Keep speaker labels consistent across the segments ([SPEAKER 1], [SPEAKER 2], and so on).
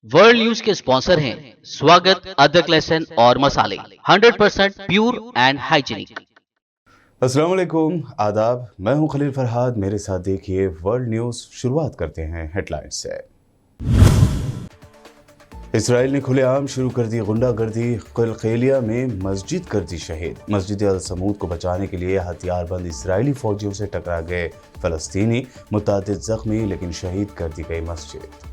[SPEAKER 1] World news के sponsor हैं स्वागत, अदरक, लहसुन और मसाले 100% प्योर एंड हाइजीनिक।
[SPEAKER 2] अस्सलाम वालेकुम, आदाब। मैं हूं खलील फरहाद। मेरे साथ देखिए वर्ल्ड न्यूज़। शुरुआत करते हैं हेडलाइंस से। इसराइल ने खुलेआम शुरू कर दी गुंडागर्दी। कलकेलिया में मस्जिद कर दी शहीद। मस्जिद अल समूद को बचाने के लिए हथियारबंद इसराइली फौजियों से टकरा गए फलस्तीनी। मुतादिद जख्मी, लेकिन शहीद कर दी गई मस्जिद।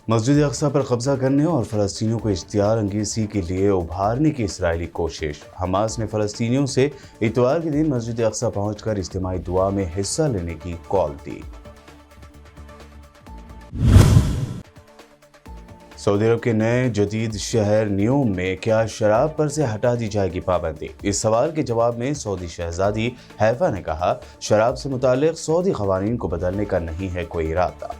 [SPEAKER 2] मस्जिद अक्सा पर कब्जा करने और फ़लस्तीनियों को इश्तियार अंगेज़ी के लिए उभारने की इसराइली कोशिश। हमास ने फ़लस्तीनियों से इतवार के दिन मस्जिद अक्सा पहुंचकर इज्तिमाई दुआ में हिस्सा लेने की कॉल दी। सऊदी अरब के नए जदीद शहर न्यूम में क्या शराब पर से हटा दी जाएगी पाबंदी? इस सवाल के जवाब में सऊदी शहजादी हैफा ने कहा, शराब से मुताल्लिक सऊदी क़वानीन को बदलने का नहीं है कोई इरादा।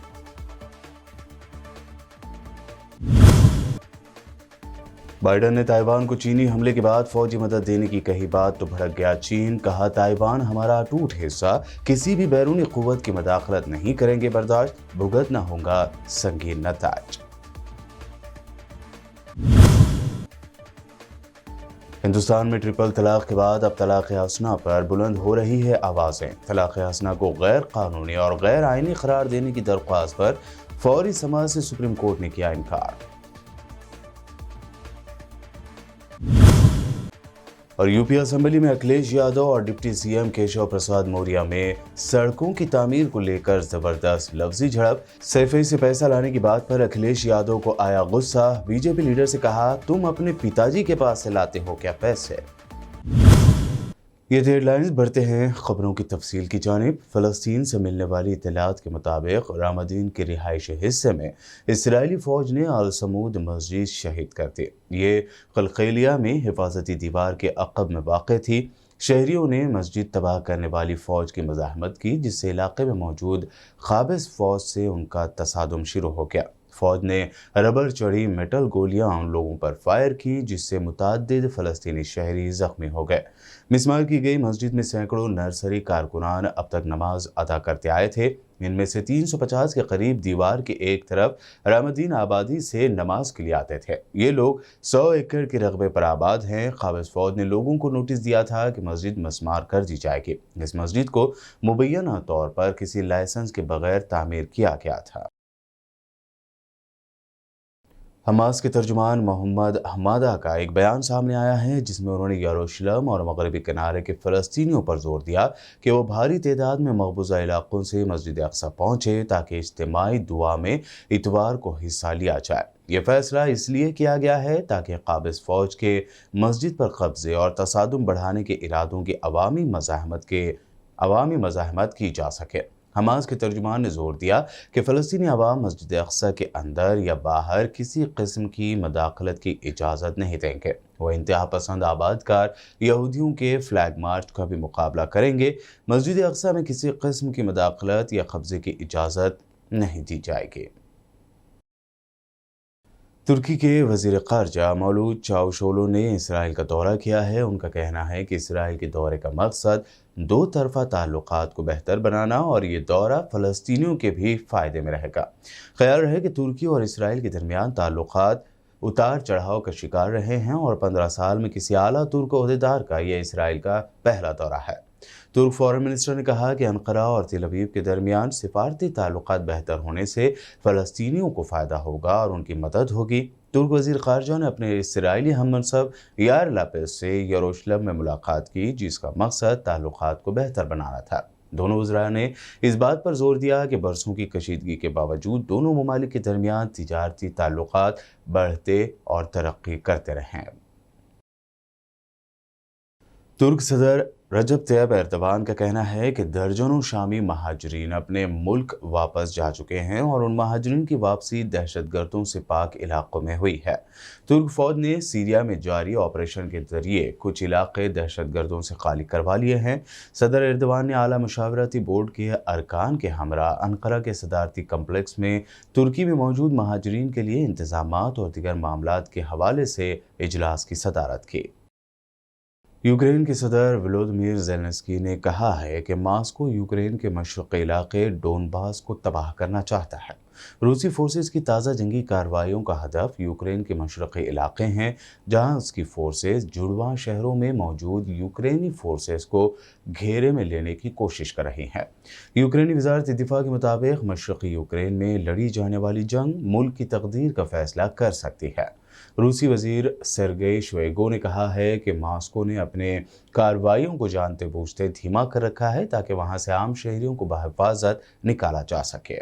[SPEAKER 2] बाइडन ने ताइवान को चीनी हमले के बाद फौजी मदद देने की कही बात तो भड़क गया चीन। कहा, ताइवान हमारा अटूट हिस्सा, किसी भी बैरूनी कुव्वत की मदाखलत नहीं करेंगे बर्दाश्त, भुगतना होगा संगीन नताज। हिंदुस्तान में ट्रिपल तलाक के बाद अब तलाक हसना पर बुलंद हो रही है आवाजें। तलाक हसना को गैर कानूनी और गैर आईनी करार देने की दरख्वास्त पर फौरी समाज से सुप्रीम कोर्ट ने किया इनकार। और यूपी असेंबली में अखिलेश यादव और डिप्टी सीएम केशव प्रसाद मौर्य में सड़कों की तामीर को लेकर जबरदस्त लफ्जी झड़प। सैफई से पैसा लाने की बात पर अखिलेश यादव को आया गुस्सा। बीजेपी लीडर से कहा, तुम अपने पिताजी के पास से लाते हो क्या पैसे? ये हेडलाइंस बढ़ते हैं खबरों की तफसील की जानिब। फ़लस्तीन से मिलने वाली इत्तलात के मुताबिक रामदीन के रिहायशी हिस्से में इसराइली फ़ौज ने अल समूद मस्जिद शहीद कर दी। ये कलकेलिया में हिफाजती दीवार के अक़ब में वाक़ थी। शहरियों ने मस्जिद तबाह करने वाली फ़ौज की मज़ाहमत की, जिससे इलाके में मौजूद क़ाबिज़ फ़ौज से उनका तसादुम शुरू हो गया। फौज ने रबर चढ़ी मेटल गोलियां उन लोगों पर फायर की, जिससे मुताद्दिद फ़लस्तीनी शहरी जख्मी हो गए। मिस्मार की गई मस्जिद में सैकड़ों नर्सरी कारकुनान अब तक नमाज अदा करते आए थे। इनमें से 350 के करीब दीवार की एक तरफ रामदीन आबादी से नमाज के लिए आते थे। ये लोग 100 एकड़ के रकबे पर आबाद हैं। क़ाबिज़ फ़ौज ने लोगों को नोटिस दिया था कि मस्जिद मस्मार कर दी जाएगी। इस मस्जिद को मुबैना तौर पर किसी लाइसेंस के बगैर तामीर किया गया था। हमास के तर्जुमान मोहम्मद हमादा का एक बयान सामने आया है, जिसमें उन्होंने यरूशलेम और मगरबी किनारे के फ़लस्तीनियों पर जोर दिया कि वो भारी तादाद में मकबूजा इलाकों से मस्जिद अक्सा पहुँचे ताकि इज्तिमाई दुआ में इतवार को हिस्सा लिया जाए। ये फैसला इसलिए किया गया है ताकि क़ाबिज़ फ़ौज के मस्जिद पर कब्ज़े और तसादुम बढ़ाने के इरादों की अवामी मज़ाहमत की जा सके। हमास के तर्जुमान ने जोर दिया कि फ़लस्तीनी अवाम मस्जिद अक्सा के अंदर या बाहर किसी किस्म की मदाखलत की इजाज़त नहीं देंगे। वह इंतहा पसंद आबादकार यहूदियों के फ्लैग मार्च का भी मुकाबला करेंगे। मस्जिद अक्सा में किसी किस्म की मदाखलत या कब्ज़े की इजाज़त नहीं दी जाएगी। तुर्की के वज़ीर ख़ारजा मौलूद चावुशोगलू ने इसराइल का दौरा किया है। उनका कहना है कि इसराइल के दौरे का मकसद दो तरफ़ा ताल्लुक़ात को बेहतर बनाना और ये दौरा फ़लस्तीनियों के भी फ़ायदे में रहेगा। ख्याल रहे कि तुर्की और इसराइल के दरमियान ताल्लुक़ात उतार चढ़ाव का शिकार रहे हैं और 15 साल में किसी आला तुर्क ओहदेदार का यह इसराइल का पहला दौरा है। तुर्क फॉरेन मिनिस्टर ने कहा कि अन्कारा और तेल अवीव के दरमियान सिफारती ताल्लुकात बेहतर होने से फ़लस्तीनियों को फ़ायदा होगा और उनकी मदद होगी। तुर्क वज़ीर ख़ारजा ने अपने इसराइली हममनसब यार लापेज से यरूशलेम में मुलाकात की, जिसका मकसद ताल्लुकात को बेहतर बनाना था। दोनों वज़रा ने इस बात पर जोर दिया कि बरसों की कशीदगी के बावजूद दोनों ममालिक के दरमियान तिजारती ताल्लुकात बढ़ते और तरक्की करते रहें। तुर्क सदर रजब तैयब एर्दोगान का कहना है कि दर्जनों शामी महाजरीन अपने मुल्क वापस जा चुके हैं और उन महाजरीन की वापसी दहशतगर्दों से पाक इलाकों में हुई है। तुर्क फौज ने सीरिया में जारी ऑपरेशन के जरिए कुछ इलाके दहशतगर्दों से खाली करवा लिए हैं। सदर एर्दोगान ने आला मशावरती बोर्ड के अरकान के हमरा अन्कारा के सदारती कम्प्लेक्स में तुर्की में मौजूद महाजरीन के लिए इंतजामात और दीगर मामलात के हवाले से इजलास की सदारत की। यूक्रेन के सदर वोलोदिमीर ज़ेलेंस्की ने कहा है कि मॉस्को यूक्रेन के मशरक़ी इलाके डोनबास को तबाह करना चाहता है। रूसी फोर्सेस की ताज़ा जंगी कार्रवाइयों का हदफ यूक्रेन के मशरक़ी इलाके हैं, जहां उसकी फोर्सेस जुड़वां शहरों में मौजूद यूक्रेनी फोर्सेस को घेरे में लेने की कोशिश कर रही हैं। यूक्रेनी वज़ारत दिफ़ा के मुताबिक मशरक़ी यूक्रेन में लड़ी जाने वाली जंग मुल्क की तकदीर का फैसला कर सकती है। रूसी वजीर सेर्गेई शोइगु ने कहा है कि मॉस्को ने अपने कार्रवाइयों को जानते बूझते धीमा कर रखा है ताकि वहां से आम शहरियों को बहिफाजत निकाला जा सके।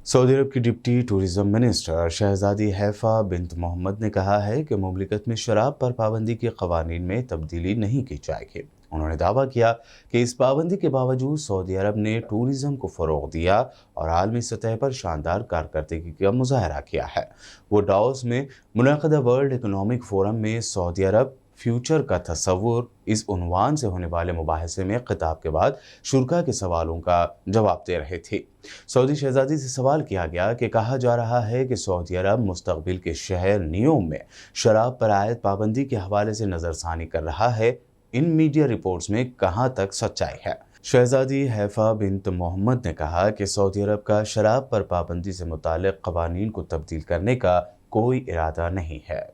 [SPEAKER 2] सऊदी अरब की डिप्टी टूरिज्म मिनिस्टर शहजादी हैफा बिन्त मोहम्मद ने कहा है कि मुमलिकत में शराब पर पाबंदी के कवानीन में तब्दीली नहीं की जाएगी। उन्होंने दावा किया कि इस पाबंदी के बावजूद सऊदी अरब ने टूरिज्म को फ़रोग़ दिया और आलमी सतह पर शानदार कारकर्दगी का मुजाहरा किया है। वो डावोस में मुनक़दा वर्ल्ड इकोनॉमिक फोरम में सऊदी अरब फ्यूचर का तस्वुर इस उन्वान से होने वाले मुबाहिसे में खिताब के बाद शुरा के सवालों का जवाब दे रहे थे। सऊदी शहजादी से सवाल किया गया कि कहा जा रहा है कि सऊदी अरब मुस्तकबिल के शहर नियोम में शराब पर आयद पाबंदी के हवाले से नज़रसानी कर रहा है। इन मीडिया रिपोर्ट्स में कहां तक सच्चाई है? शहजादी हैफा बिन्त मोहम्मद ने कहा कि सऊदी अरब का शराब पर पाबंदी से मुताल्लिक़ क़वानीन को तब्दील करने का कोई इरादा नहीं है।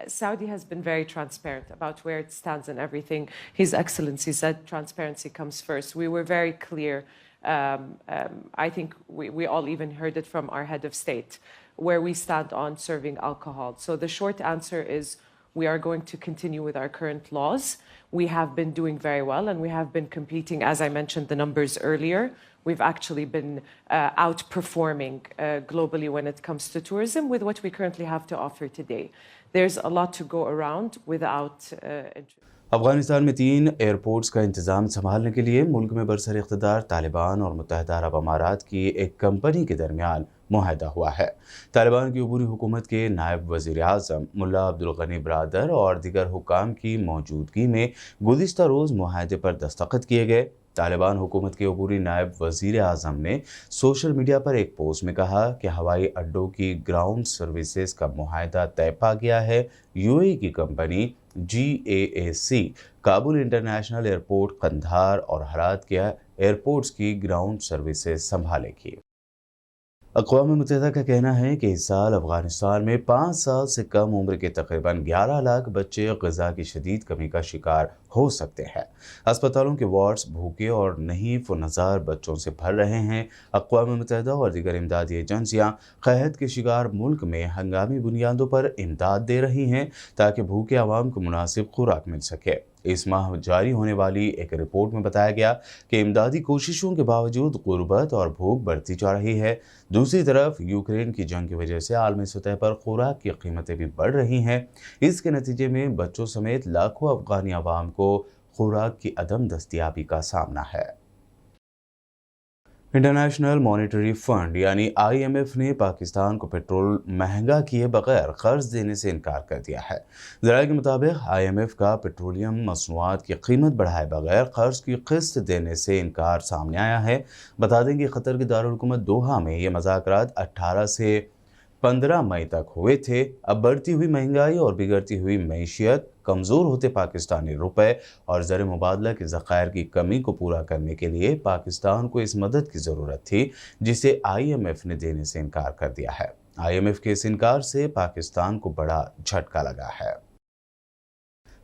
[SPEAKER 3] Saudi has been very transparent about where it stands and everything. His Excellency said transparency comes first. We were very clear. I think we all even heard it from our head of state, where we stand on serving alcohol. So the short answer is we are going to continue with our current laws. We have been doing very well, and we have been competing, as I mentioned the numbers earlier. We've actually been outperforming globally when it comes to tourism with what we currently have to offer today. There's a lot to go around without...
[SPEAKER 2] Afghanistan में 3 airports का इंतजाम संभालने के लिए मुल्क में बरसर इख्तिदार तालिबान और मुत्तहिदा अरब अमारात की एक कंपनी के दरमियान मुआहदा हुआ है। तालिबान की अबूरी हुकूमत के नायब वज़ीर आज़म मुल्ला अब्दुल गनी बरादर और दीगर हुकाम की मौजूदगी में गुज़िश्ता रोज़ मुआहदे पर दस्तखत किए गए। तालिबान हुकूमत के अबूरी नायब वज़ीर आज़म ने सोशल मीडिया पर एक पोस्ट में कहा कि हवाई अड्डों की ग्राउंड सर्विसेज का मुआहदा तय पा गया है। यूएई की company GAAC Kabul international airport, Kandahar और हरात के एयरपोर्ट्स की ग्राउंड सर्विसेज संभालेगी। अक़वाम मुत्तहिदा का कहना है कि इस साल अफ़गानिस्तान में 5 साल से कम उम्र के तकरीबन 11 लाख बच्चे ग़िज़ा की शदीद कमी का शिकार हो सकते हैं। अस्पतालों के वार्ड्स भूखे और नहीफ व नज़ार बच्चों से भर रहे हैं। अक़वाम मुत्तहिदा और दीगर इमदादी एजेंसियाँ क़हत के शिकार मुल्क में हंगामी बुनियादों पर इमदाद दे रही हैं ताकि भूखे आवाम को मुनासिब खुराक मिल सके। इस माह जारी होने वाली एक रिपोर्ट में बताया गया कि इमदादी कोशिशों के बावजूद गुर्बत और भूख बढ़ती जा रही है। दूसरी तरफ यूक्रेन की जंग की वजह से आलमी सतह पर खुराक की कीमतें भी बढ़ रही हैं। इसके नतीजे में बच्चों समेत लाखों अफगानी आवाम को खुराक की अदम दस्तयाबी का सामना है। इंटरनेशनल मॉनेटरी फंड यानी IMF ने पाकिस्तान को पेट्रोल महंगा किए बगैर कर्ज देने से इनकार कर दिया है। ज़राए के मुताबिक IMF का पेट्रोलियम मसनूआत की कीमत बढ़ाए बगैर कर्ज की किस्त देने से इनकार सामने आया है। बता दें कि कतर की दारुल हुकूमत दोहा में ये मुज़ाकरात 18 से 15 मई तक हुए थे। अब बढ़ती हुई महंगाई और बिगड़ती हुई मईशियत, कमज़ोर होते पाकिस्तानी रुपए और ज़र मुबादला के ज़खायर की कमी को पूरा करने के लिए पाकिस्तान को इस मदद की ज़रूरत थी, जिसे IMF ने देने से इनकार कर दिया है। IMF के इस इनकार से पाकिस्तान को बड़ा झटका लगा है।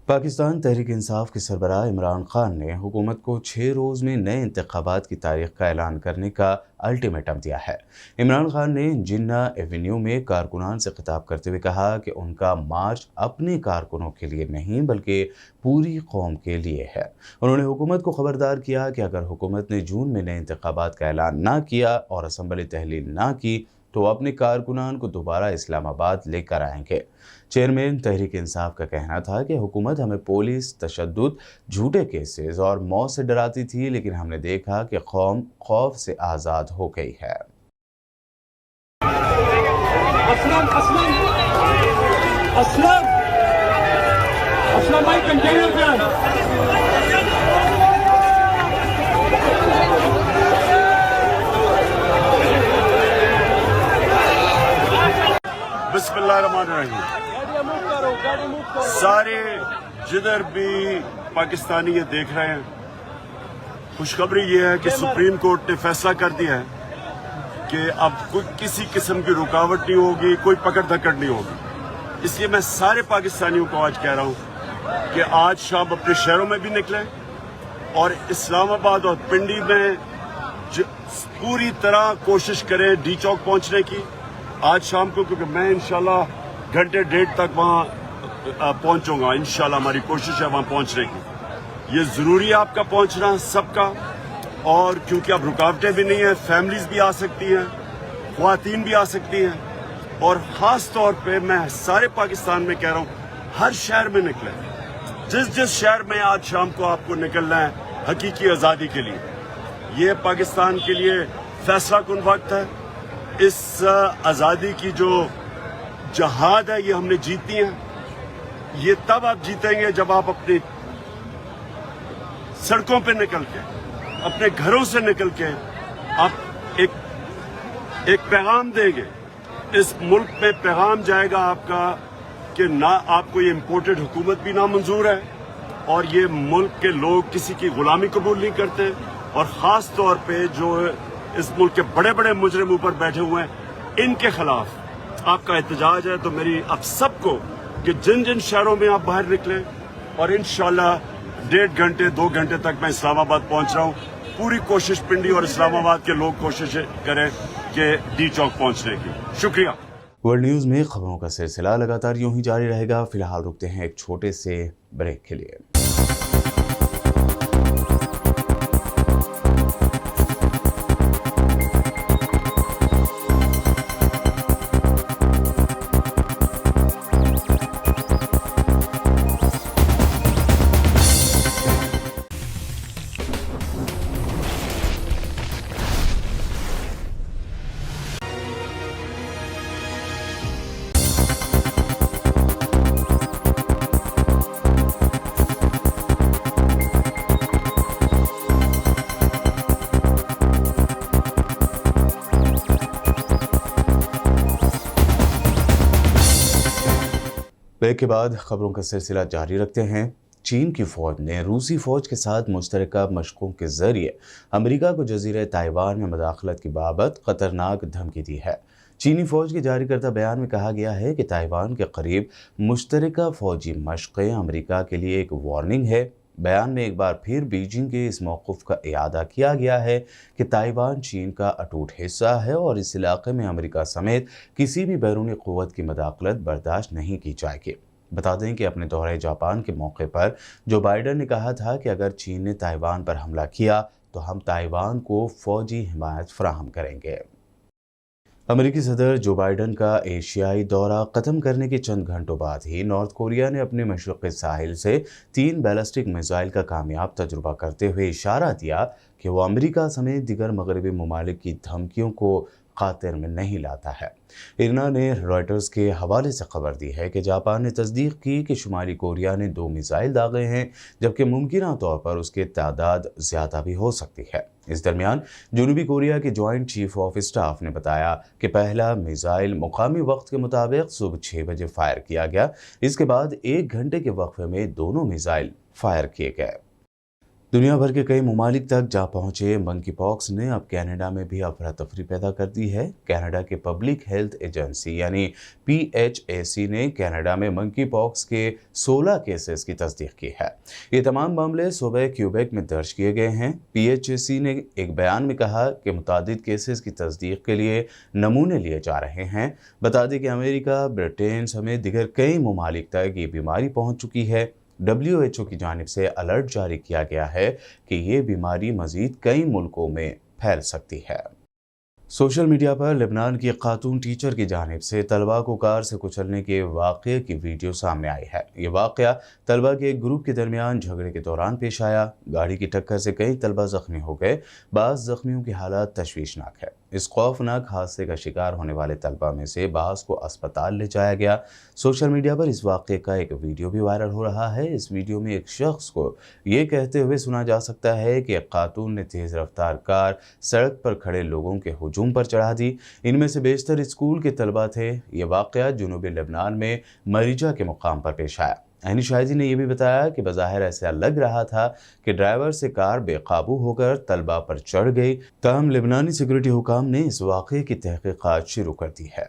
[SPEAKER 2] पाकिस्तान तहरीक इंसाफ के सरबराह इमरान खान ने हुकूमत को 6 रोज़ में नए इंतखाबात की तारीख का ऐलान करने का अल्टीमेटम दिया है। इमरान खान ने जिन्ना एवेन्यू में कारकुनान से खिताब करते हुए कहा कि उनका मार्च अपने कारकुनों के लिए नहीं बल्कि पूरी कौम के लिए है। उन्होंने हुकूमत को खबरदार किया कि अगर हुकूमत ने जून में नए इंतखाबात का ऐलान ना किया और असम्बली तहलील ना की तो अपने कारकुनान को दोबारा इस्लामाबाद लेकर आएंगे। चेयरमैन तहरीक इंसाफ का कहना था कि हुकूमत हमें पुलिस, तशद्दुद, झूठे केसेस और मौत से डराती थी, लेकिन हमने देखा कि कौम खौफ से आज़ाद हो गई है।
[SPEAKER 4] बिस्मिल्लाहिर्रहमानिर्रहीम। सारे जिधर भी पाकिस्तानी ये देख रहे हैं, खुशखबरी ये है कि सुप्रीम कोर्ट ने फैसला कर दिया है कि अब कोई किसी किस्म की रुकावट नहीं होगी, कोई पकड़ धकड़ नहीं होगी। इसलिए मैं सारे पाकिस्तानियों को आज कह रहा हूं कि आज शाम अपने शहरों में भी निकलें और इस्लामाबाद और पिंडी में पूरी तरह कोशिश करें डी चौक पहुंचने की आज शाम को, क्योंकि मैं इंशाल्लाह घंटे डेढ़ तक वहां पहुंचूंगा। इंशाल्लाह हमारी कोशिश है वहां पहुंचने की। ये जरूरी है आपका पहुंचना सबका, और क्योंकि अब रुकावटें भी नहीं है, फैमिलीज भी आ सकती हैं, ख्वातीन भी आ सकती हैं, और खास तौर पे मैं सारे पाकिस्तान में कह रहा हूं हर शहर में निकले। जिस जिस शहर में आज शाम को आपको निकलना है हकीकी आज़ादी के लिए, ये पाकिस्तान के लिए फैसला कुन वक्त है। इस आज़ादी की जो जहाद है ये हमने जीती है। ये तब आप जीतेंगे जब आप अपनी सड़कों पे निकल के, अपने घरों से निकल के आप एक पैगाम देंगे। इस मुल्क में पैगाम जाएगा आपका कि ना आपको ये इम्पोर्टेड हुकूमत भी ना मंजूर है, और ये मुल्क के लोग किसी की गुलामी कबूल नहीं करते, और खास तौर पे जो इस मुल्क के बड़े बड़े मुजरिम ऊपर बैठे हुए हैं, इनके खिलाफ आपका एहतजाज है। तो मेरी आप सबको कि जिन जिन शहरों में आप बाहर निकलें, और इंशाल्लाह 1.5 घंटे 2 घंटे तक मैं इस्लामाबाद पहुंच रहा हूं। पूरी कोशिश पिंडी और इस्लामाबाद के लोग कोशिश करें कि डी चौक पहुंचने की। शुक्रिया।
[SPEAKER 2] वर्ल्ड न्यूज़ में खबरों का सिलसिला लगातार यूं ही जारी रहेगा। फिलहाल रुकते हैं एक छोटे से ब्रेक के लिए। ब्रेक के बाद खबरों का सिलसिला जारी रखते हैं। चीन की फौज ने रूसी फौज के साथ मुश्तरका मशकों के जरिए अमेरिका को जजीरे ताइवान में मदाखलत की बाबत खतरनाक धमकी दी है। चीनी फौज के जारी करदा बयान में कहा गया है कि ताइवान के करीब मुश्तरका फौजी मशक़ें अमेरिका के लिए एक वार्निंग है। बयान में एक बार फिर बीजिंग के इस मौक़िफ़ का इआदा किया गया है कि ताइवान चीन का अटूट हिस्सा है और इस इलाके में अमेरिका समेत किसी भी बैरूनी क़ुव्वत की मदाखलत बर्दाश्त नहीं की जाएगी। बता दें कि अपने दौरे जापान के मौके पर जो बाइडन ने कहा था कि अगर चीन ने ताइवान पर हमला किया तो हम ताइवान को फ़ौजी हिमायत फराहम करेंगे। अमेरिकी सदर जो बाइडन का एशियाई दौरा ख़त्म करने के चंद घंटों बाद ही नॉर्थ कोरिया ने अपने मशरक़ी साहिल से 3 बैलिस्टिक मिसाइल का कामयाब तजुर्बा करते हुए इशारा दिया कि वो अमेरिका समेत दीगर मगरबी ममालिक की धमकियों को खातिर में नहीं लाता है। इरना ने रॉयटर्स के हवाले से खबर दी है कि जापान ने तस्दीक की कि शुमाली कोरिया ने 2 मिसाइल दागे हैं, जबकि मुमकिन तौर पर उसकी तादाद ज़्यादा भी हो सकती है। इस दरमियान जनूबी कोरिया के जॉइंट चीफ ऑफ स्टाफ ने बताया कि पहला मिसाइल मुकामी वक्त के मुताबिक सुबह 6 बजे फायर किया गया। इसके बाद 1 घंटे के वक्फे में दोनों मिसाइल फायर किए गए। दुनिया भर के कई ममालिक तक जा पहुंचे मंकी पॉक्स ने अब कनाडा में भी अफरा तफरी पैदा कर दी है। कनाडा के पब्लिक हेल्थ एजेंसी यानी PHAC ने कनाडा में मंकी पॉक्स के 16 केसेस की तस्दीक की है। ये तमाम मामले सूबे क्यूबेक में दर्ज किए गए हैं। PHAC ने एक बयान में कहा कि मुतादिद केसेस की तस्दीक के लिए नमूने लिए जा रहे हैं। बता दें कि अमेरिका, ब्रिटेन समेत दिगर कई ममालिक तक ये बीमारी पहुँच चुकी है। WHO की जानिब से अलर्ट जारी किया गया है कि ये बीमारी मज़ीद कई मुल्कों में फैल सकती है। सोशल मीडिया पर लेबनान की खातून टीचर की जानिब से तलबा को कार से कुचलने के वाक़े की वीडियो सामने आई है। ये वाक़या तलबा के एक ग्रुप के दरमियान झगड़े के दौरान पेश आया। गाड़ी की टक्कर से कई तलबा ज़ख्मी हो गए। बाज़ ज़ख्मियों की हालत तशवीशनाक है। इस खौफनाक हादसे का शिकार होने वाले तलबा में से बास को अस्पताल ले जाया गया। सोशल मीडिया पर इस वाक़े का एक वीडियो भी वायरल हो रहा है। इस वीडियो में एक शख्स को ये कहते हुए सुना जा सकता है कि एक खातून ने तेज़ रफ्तार कार सड़क पर खड़े लोगों के हुजूम पर चढ़ा दी। इनमें से बेशतर स्कूल के तलबा थे। ये वाक़या जनूबी लेबनान में मरीजा के मुकाम पर पेश आया। अहनी शाहिदी ने यह भी बताया कि बज़ाहिर ऐसा लग रहा था कि ड्राइवर से कार बेकाबू होकर तलबा पर चढ़ गई। ताहम लेबनानी सिक्योरिटी हुकाम ने इस वाक़े की तहक़ीक़ात शुरू कर दी है।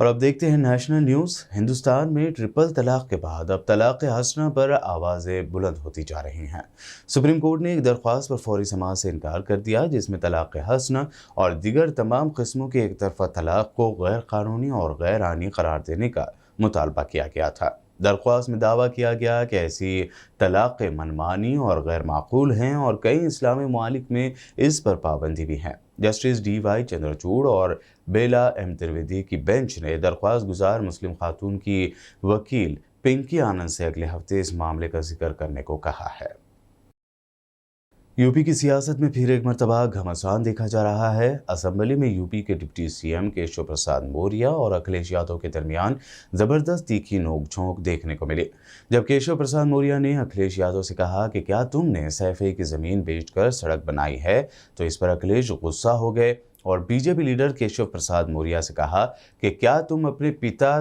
[SPEAKER 2] और अब देखते हैं नेशनल न्यूज़। हिंदुस्तान में ट्रिपल तलाक के बाद अब तलाक हसना पर आवाज़ें बुलंद होती जा रही हैं। सुप्रीम कोर्ट ने एक दरख्वास्त पर फौरी समाअत से इनकार कर दिया जिसमें तलाक हसना और दीगर तमाम किस्मों के एक तरफा तलाक को गैर कानूनी और गैर आईनी करार देने का मुतालबा किया गया था। दरख्वास्त में दावा किया गया कि ऐसी तलाक़ मनमानी और गैर माकूल हैं और कई इस्लामी ममालिक में इस पर पाबंदी भी है। जस्टिस DY चंद्रचूड़ और बेला M त्रिवेदी की बेंच ने दरख्वास्त गुजार मुस्लिम खातून की वकील पिंकी आनंद से अगले हफ्ते इस मामले का जिक्र करने को कहा है। यूपी की सियासत में फिर एक मरतबा घमासान देखा जा रहा है। असेंबली में यूपी के डिप्टी CM केशव प्रसाद मौर्य और अखिलेश यादव के दरमियान ज़बरदस्त तीखी नोक-झोंक देखने को मिली। जब केशव प्रसाद मौर्य ने अखिलेश यादव से कहा कि क्या तुमने सैफई की ज़मीन बेचकर सड़क बनाई है, तो इस पर अखिलेश गुस्सा हो गए और बीजेपी लीडर केशव प्रसाद मौर्य से कहा कि क्या तुम अपने पिता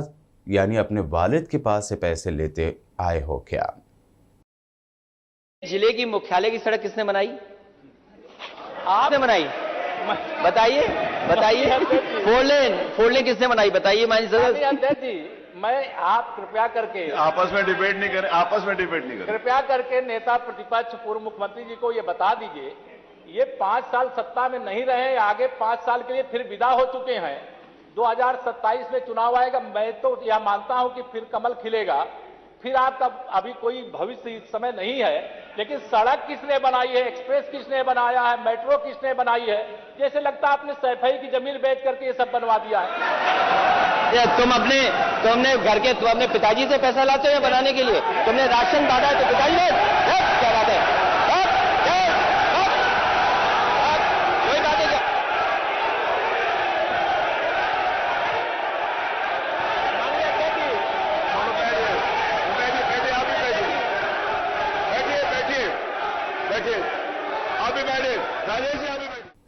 [SPEAKER 2] यानी अपने वालिद के पास से पैसे लेते आए हो क्या?
[SPEAKER 5] जिले की मुख्यालय की सड़क किसने बनाई? आपने बनाई? बताइए बताइए। फोर लेन किसने बनाई बताइए?
[SPEAKER 6] मैं आप कृपया करके
[SPEAKER 4] आपस में डिबेट नहीं करें।
[SPEAKER 6] कृपया करके नेता प्रतिपक्ष पूर्व मुख्यमंत्री जी को ये बता दीजिए, ये 5 साल सत्ता में नहीं रहे, आगे 5 साल के लिए फिर विदा हो चुके हैं। 2027 में चुनाव आएगा, मैं तो यह मानता हूं कि फिर कमल खिलेगा, फिर आपका अभी कोई भविष्य इस समय नहीं है। लेकिन सड़क किसने बनाई है, एक्सप्रेस किसने बनाया है, मेट्रो किसने बनाई है? जैसे लगता है आपने सैफई की जमीन बेच करके ये सब बनवा दिया है।
[SPEAKER 5] तुम अपने पिताजी से पैसा लाते हो बनाने के लिए? तुमने राशन बांटा है तो पिताजी ने क्या बात है? कोई बात है क्या?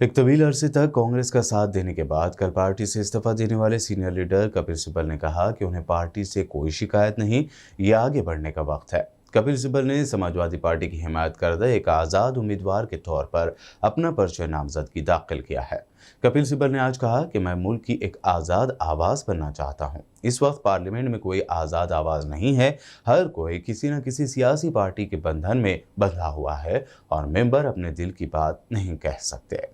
[SPEAKER 2] एक तवील अरसे तक कांग्रेस का साथ देने के बाद कल पार्टी से इस्तीफा देने वाले सीनियर लीडर कपिल सिब्बल ने कहा कि उन्हें पार्टी से कोई शिकायत नहीं, ये आगे बढ़ने का वक्त है। कपिल सिब्बल ने समाजवादी पार्टी की हिमायत करदा एक आज़ाद उम्मीदवार के तौर पर अपना पर्चा नामजदगी दाखिल किया है। कपिल सिब्बल ने आज कहा कि मैं मुल्क की एक आज़ाद आवाज़ बनना चाहता हूं। इस वक्त पार्लियामेंट में कोई आज़ाद आवाज़ नहीं है, हर कोई किसी न किसी सियासी पार्टी के बंधन में बंधा हुआ है और मेंबर अपने दिल की बात नहीं कह सकते।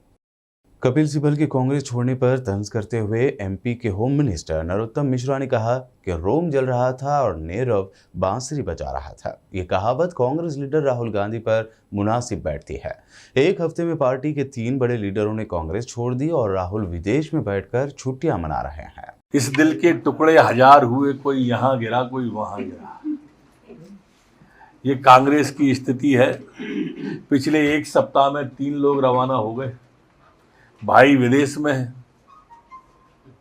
[SPEAKER 2] कपिल सिब्बल के कांग्रेस छोड़ने पर तंज करते हुए एमपी के होम मिनिस्टर नरोत्तम मिश्रा ने कहा कि रोम जल रहा था और नीरव बांसुरी बजा रहा था। ये कहावत कांग्रेस लीडर राहुल गांधी पर मुनासिब बैठती है। एक हफ्ते में पार्टी के 3 बड़े लीडरों ने कांग्रेस छोड़ दी और राहुल विदेश में बैठकर छुट्टियां मना रहे हैं।
[SPEAKER 7] इस दिल के टुकड़े हजार हुए, कोई यहाँ गिरा कोई वहां गिरा। ये कांग्रेस की स्थिति है। पिछले 1 सप्ताह में 3 लोग रवाना हो गए। भाई विदेश में है,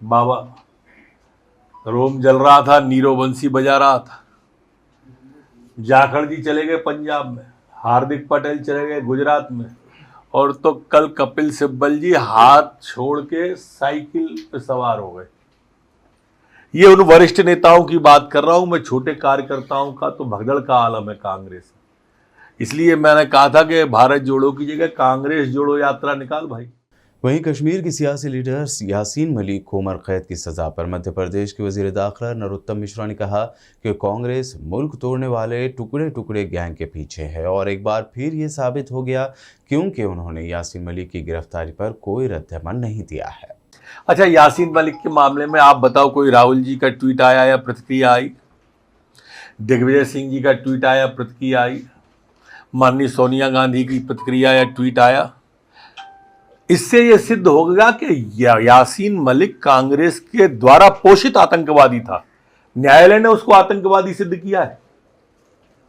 [SPEAKER 7] बाबा रोम जल रहा था, नीरो बंसी बजा रहा था। जाखड़ जी चले गए पंजाब में, हार्दिक पटेल चले गए गुजरात में, और तो कल कपिल सिब्बल जी हाथ छोड़ के साइकिल पे सवार हो गए। ये उन वरिष्ठ नेताओं की बात कर रहा हूं मैं, छोटे कार्यकर्ताओं का तो भगदड़ का आलम है कांग्रेस। इसलिए मैंने कहा था कि भारत जोड़ो की जगह कांग्रेस जोड़ो यात्रा निकाल भाई।
[SPEAKER 2] वहीं कश्मीर की सियासी लीडर यासीन मलिक को उम्र कैद की सजा पर मध्य प्रदेश के वजीर दाखिला नरोत्तम मिश्रा ने कहा कि कांग्रेस मुल्क तोड़ने वाले टुकड़े टुकड़े गैंग के पीछे है और एक बार फिर ये साबित हो गया क्योंकि उन्होंने यासीन मलिक की गिरफ्तारी पर कोई रद्द-ए-अमल नहीं दिया है।
[SPEAKER 7] अच्छा, यासीन मलिक के मामले में आप बताओ, कोई राहुल जी का ट्वीट आया या प्रतिक्रिया आई? दिग्विजय सिंह जी का ट्वीट आया, प्रतिक्रिया आई? माननीय सोनिया गांधी की प्रतिक्रिया या ट्वीट आया? इससे यह सिद्ध हो गया कि यासीन मलिक कांग्रेस के द्वारा पोषित आतंकवादी था। न्यायालय ने उसको आतंकवादी सिद्ध किया है।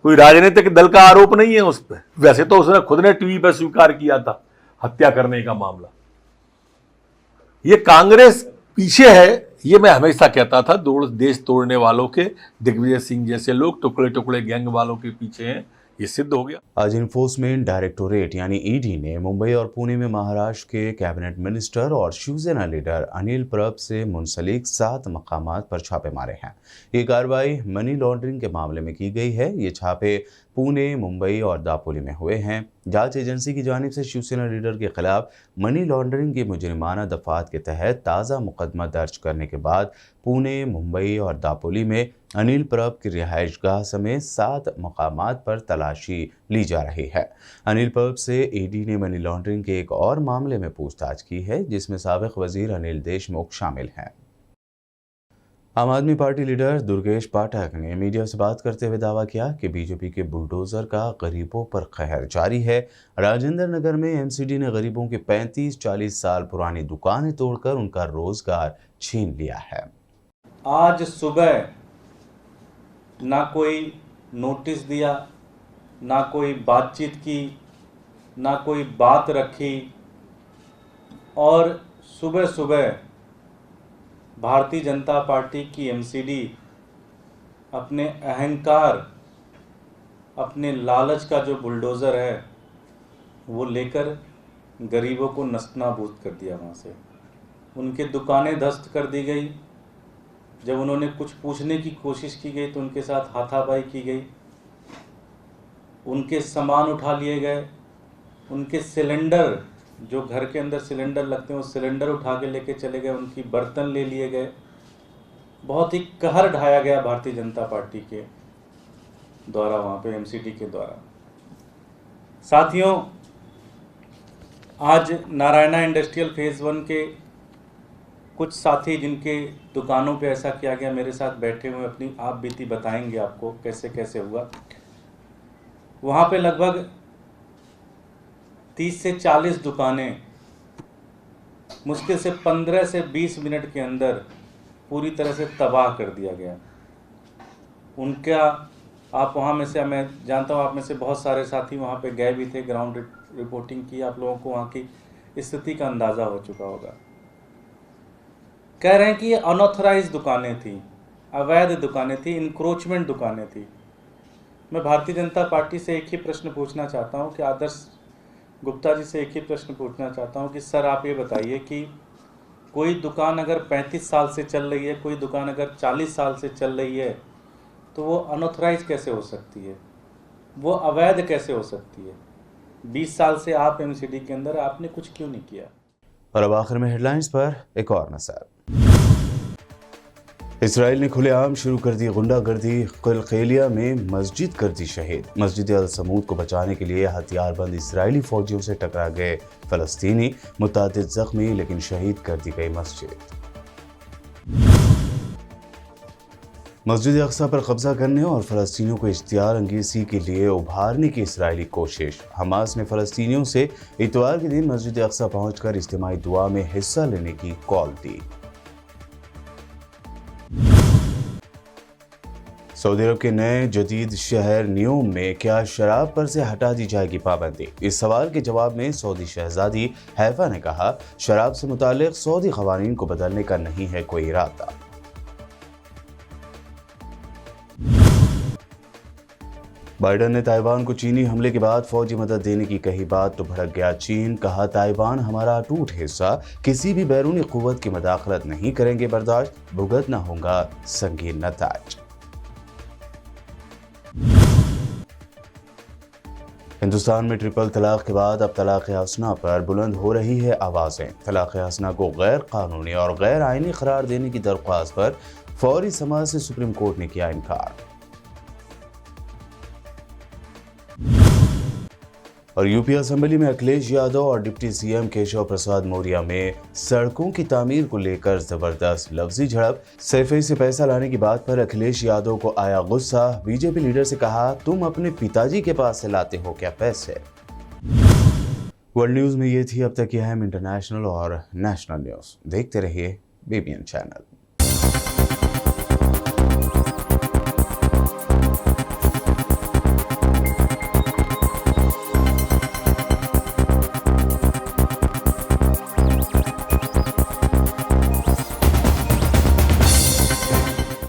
[SPEAKER 7] कोई राजनीतिक दल का आरोप नहीं है उस पर। वैसे तो उसने खुद ने टीवी पर स्वीकार किया था हत्या करने का मामला। ये कांग्रेस पीछे है, ये मैं हमेशा कहता था। देश तोड़ने वालों के दिग्विजय सिंह जैसे लोग टुकड़े टुकड़े गैंग वालों के पीछे हैं, ये सिद्ध हो गया।
[SPEAKER 2] आज इन्फोर्समेंट डायरेक्टोरेट यानी ईडी ने मुंबई और पुणे में महाराष्ट्र के कैबिनेट मिनिस्टर और शिवसेना लीडर अनिल परब से मुंसलिक 7 मकामात पर छापे मारे हैं। ये कार्रवाई मनी लॉन्ड्रिंग के मामले में की गई है। ये छापे पुणे, मुंबई और दापोली में हुए हैं। जांच एजेंसी की जानिब से शिवसेना लीडर के खिलाफ मनी लॉन्ड्रिंग की मुजरिमाना दफात के तहत ताज़ा मुकदमा दर्ज करने के बाद पुणे, मुंबई और दापोली में अनिल परब की रिहाइशगाह समेत 7 मकामात पर तलाशी ली जा रही है। अनिल परब से ईडी ने मनी लॉन्ड्रिंग के एक और मामले में पूछताछ की है जिसमें साबिक वजीर अनिल देशमुख शामिल हैं। आम आदमी पार्टी लीडर दुर्गेश पाठक ने मीडिया से बात करते हुए दावा किया कि बीजेपी के बुलडोजर का गरीबों पर कहर जारी है। राजेंद्र नगर में एमसीडी ने गरीबों के 35-40 साल पुरानी दुकानें तोड़कर उनका रोजगार छीन लिया है।
[SPEAKER 8] आज सुबह ना कोई नोटिस दिया, ना कोई बातचीत की, ना कोई बात रखी, और सुबह सुबह भारतीय जनता पार्टी की एमसीडी अपने अहंकार, अपने लालच का जो बुलडोज़र है वो लेकर गरीबों को नस्तनाबूद कर दिया। वहाँ से उनके दुकानें ध्वस्त कर दी गई। जब उन्होंने कुछ पूछने की कोशिश की गई तो उनके साथ हाथापाई की गई। उनके सामान उठा लिए गए। उनके सिलेंडर, जो घर के अंदर सिलेंडर लगते हैं, वो सिलेंडर उठा के लेके चले गए। उनकी बर्तन ले लिए गए। बहुत ही कहर ढाया गया भारतीय जनता पार्टी के द्वारा, वहाँ पे एमसीडी के द्वारा। साथियों, आज नारायणा इंडस्ट्रियल फेज़ 1 के कुछ साथी जिनके दुकानों पे ऐसा किया गया, मेरे साथ बैठे हुए अपनी आप बीती बताएंगे आपको कैसे कैसे हुआ। वहाँ पे लगभग 30 से 40 दुकानें मुश्किल से 15 से 20 मिनट के अंदर पूरी तरह से तबाह कर दिया गया। उनका, आप वहाँ में से, मैं जानता हूँ आप में से बहुत सारे साथी वहाँ पे गए भी थे, ग्राउंड रिपोर्टिंग की। आप लोगों को वहाँ की स्थिति का अंदाज़ा हो चुका होगा। कह रहे हैं कि ये अनऑथराइज दुकानें थी, अवैध दुकानें थी, इंक्रोचमेंट दुकानें थी। मैं भारतीय जनता पार्टी से एक ही प्रश्न पूछना चाहता हूँ कि आदर्श गुप्ता जी से एक ही प्रश्न पूछना चाहता हूँ कि सर आप ये बताइए कि कोई दुकान अगर 35 साल से चल रही है, कोई दुकान अगर 40 साल से चल रही है, तो वो अनऑथराइज कैसे हो सकती है? वो अवैध कैसे हो सकती है? 20 साल से आप एमसीडी के अंदर, आपने कुछ क्यों नहीं किया?
[SPEAKER 2] और अब आखिर में हेडलाइंस पर एक और नजर। इसराइल ने खुलेआम शुरू कर दी गुंडागर्दी, कलकेलिया में मस्जिद कर दी शहीद। मस्जिद अल समूद को बचाने के लिए हथियारबंद इजरायली फौजियों से टकरा गए फलस्तीनी, मुतादिद जख्मी, लेकिन शहीद कर दी गई मस्जिद। मस्जिद अक्सा पर कब्जा करने और फलस्तीनियों को इश्तियार अंगेजी के लिए उभारने की इसराइली कोशिश। हमास ने फलस्तीनियों से इतवार के दिन मस्जिद अक्सा पहुंचकर इज्तिमाई दुआ में हिस्सा लेने की कॉल दी। सऊदी अरब के नए जदीद शहर न्यूम में क्या शराब पर से हटा दी जाएगी पाबंदी? इस सवाल के जवाब में सऊदी शहजादी हैफा ने कहा, शराब से मुतालिक सऊदी कवानीन को बदलने का नहीं है कोई इरादा। बाइडन ने ताइवान को चीनी हमले के बाद फौजी मदद देने की कही बात तो भड़क गया चीन। कहा, ताइवान हमारा अटूट हिस्सा, किसी भी बैरूनी कुव्वत की मदाखलत नहीं करेंगे बर्दाश्त, भुगतना होगा संगीन नताज। हिंदुस्तान में ट्रिपल तलाक के बाद अब तलाक हसना पर बुलंद हो रही है आवाजें। तलाक हसना को गैर कानूनी और गैर आईनी करार देने की दरख्वास्त पर फौरी समाज से सुप्रीम कोर्ट ने किया इनकार। और यूपी असेंबली में अखिलेश यादव और डिप्टी सीएम केशव प्रसाद मौर्य में सड़कों की तामीर को लेकर जबरदस्त लफ्जी झड़प। सरफे से पैसा लाने की बात पर अखिलेश यादव को आया गुस्सा। बीजेपी लीडर से कहा, तुम अपने पिताजी के पास से लाते हो क्या पैसे? वर्ल्ड न्यूज में ये थी अब तक की अहम इंटरनेशनल और नेशनल न्यूज। देखते रहिए BBN चैनल।